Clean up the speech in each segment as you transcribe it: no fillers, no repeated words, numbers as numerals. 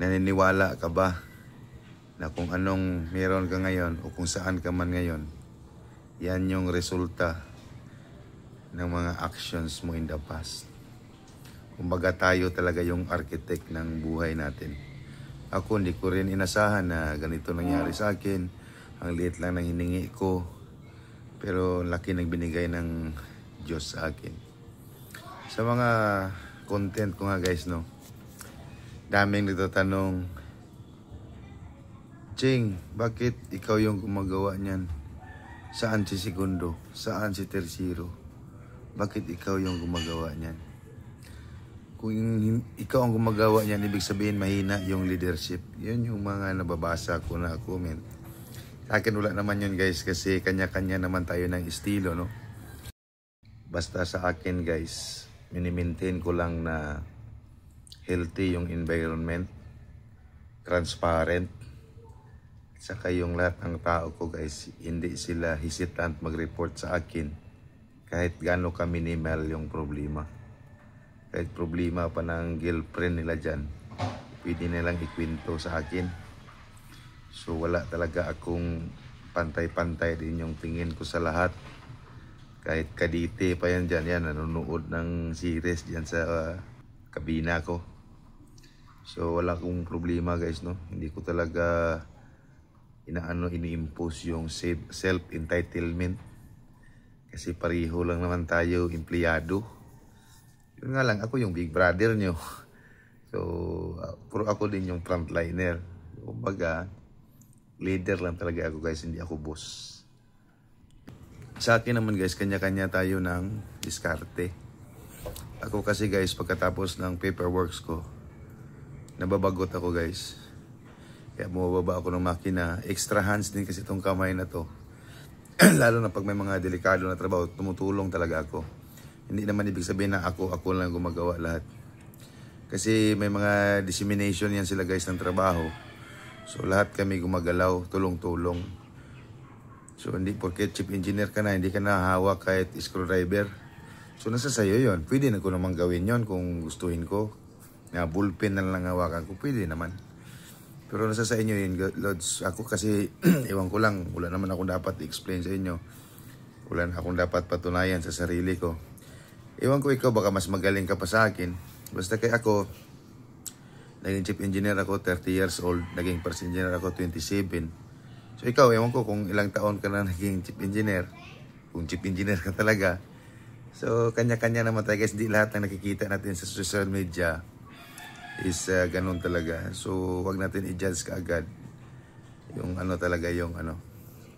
Naniniwala ka ba na kung anong meron ka ngayon o kung saan ka man ngayon, yan yung resulta ng mga actions mo in the past? Kumbaga tayo talaga yung architect ng buhay natin. Ako hindi ko rin inasahan na ganito nangyari sa akin. Ang liit lang ng hiningi ko. Pero laki ng binigay ng Diyos sa akin. Sa mga content ko nga guys, no, daming nagtatanong, Ching, bakit ikaw yung gumagawa niyan? Saan si Segundo? Saan si Tercero? Bakit ikaw yung gumagawa niyan? Kung ikaw ang gumagawa niyan, ibig sabihin mahina yung leadership. Yun yung mga nababasa ko na comment. Sa akin wala naman yun guys, kasi kanya-kanya naman tayo ng estilo, no? Basta sa akin guys, minimaintain ko lang na healthy yung environment, transparent, saka yung lahat ng tao ko guys, hindi sila hesitant mag-report sa akin kahit gaano ka minimal yung problema. Kahit problema pa ng girlfriend nila dyan, pwede nilang ikwento sa akin. So wala talaga akong pantay-pantay din yung tingin ko sa lahat. Kahit kadite pa yan dyan, yan nanonood ng series dyan sa kabina ko. So wala akong problema guys, no? Hindi ko talaga ini-impose yung self-entitlement. Kasi pareho lang naman tayo empleyado. Yun nga lang, ako yung big brother nyo. So, puro ako din yung frontliner. Kumbaga, leader lang talaga ako guys, hindi ako boss. Sa akin naman guys, kanya-kanya tayo ng diskarte. Ako kasi guys, pagkatapos ng paperworks ko, nababagot ako guys. Kaya bumababa ako ng makina. Extra hands din kasi itong kamay na to. Lalo na pag may mga delikado na trabaho, tumutulong talaga ako. Hindi naman ibig sabihin na ako lang gumagawa lahat. Kasi may mga dissemination yan sila guys ng trabaho. So lahat kami gumagalaw, tulong-tulong. So hindi porket chief engineer ka na, hindi ka nahahawak kahit screwdriver. So nasa sayo yun. Pwede na ko naman gawin yon kung gustuhin ko. Na bullpen na lang hawakan ko, pwede naman. Pero nasa sa inyo yun, Lods. Ako kasi, ewan ko lang, wala naman akong dapat i-explain sa inyo. Wala na akong dapat patunayan sa sarili ko. Ewan ko ikaw, baka mas magaling ka pa sa akin. Basta kay ako, naging chief engineer ako, 30 years old. Naging first engineer ako, 27. So ikaw, ewan ko kung ilang taon ka na naging chief engineer. Kung chief engineer ka talaga. So, kanya-kanya naman tayo guys. Hindi lahat ng nakikita natin sa social media is ganun talaga. So, wag natin i-judge kaagad yung ano talaga yung ano.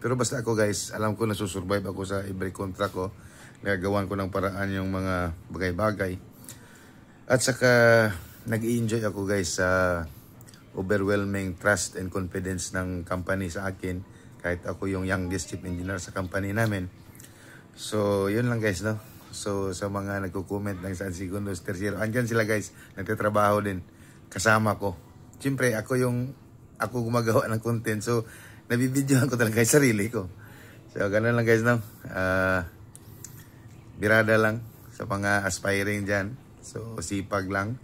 Pero basta ako guys, alam ko na susurvive ako sa every contract ko. Nagagawan ko ng paraan yung mga bagay-bagay. At saka, nag-i-enjoy ako guys sa overwhelming trust and confidence ng company sa akin. Kahit ako yung youngest chief engineer sa company namin. So, yun lang guys, no? So, sa mga nagko-comment ng San Segundo, Tercero, andyan sila guys, nagtatrabaho din. Kasama ko. Siyempre, ako gumagawa ng content. So, nabibidyohan ko talaga yung sarili ko. So, ganun lang guys, no? Birada lang sa mga aspiring dyan. So, sipag lang.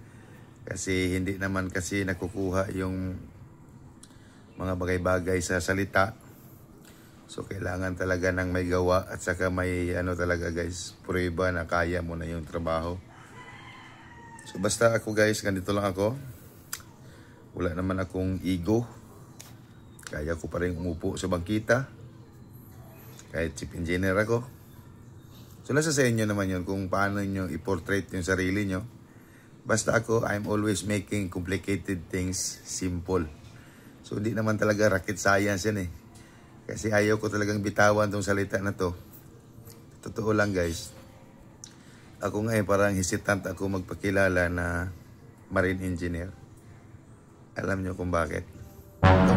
Kasi hindi naman kasi nakukuha yung mga bagay-bagay sa salita. So, kailangan talaga ng may gawa at saka may ano talaga guys, prueba na kaya mo na yung trabaho. So, basta ako guys, ganito lang ako. Wala naman akong ego. Kaya ko pa rin umupo sa bangkita. Kahit chief engineer ako. So, nasa sa inyo naman yun kung paano nyo i-portrait yung sarili nyo. Basta ako, I'm always making complicated things simple. So, hindi naman talaga rocket science yan eh. Kasi ayaw ko talagang bitawan tong salita na to. Totoo lang guys. Ako nga parang hesitant ako magpakilala na marine engineer. Alam nyo kung bakit.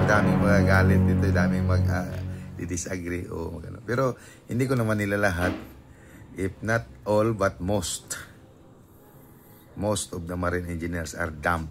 Daming magagalit dito, daming mag-disagree o magano. Pero hindi ko naman nila lahat. If not all but most of the marine engineers are dumb.